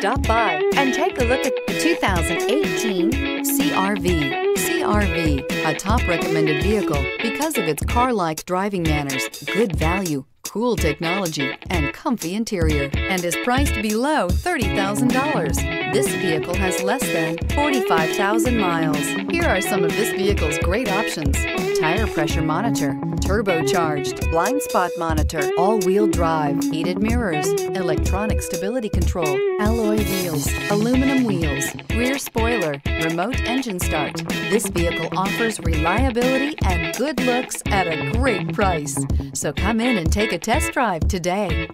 Stop by and take a look at the 2018 CR-V. CR-V, a top recommended vehicle because of its car-like driving manners, good value, cool technology, and comfy interior, and is priced below $30,000. This vehicle has less than 45,000 miles. Here are some of this vehicle's great options: tire pressure monitor, turbocharged, blind spot monitor, all-wheel drive, heated mirrors, electronic stability control, alloy wheels, aluminum wheels, rear spoiler, remote engine start. This vehicle offers reliability and good looks at a great price. So come in and take a test drive today.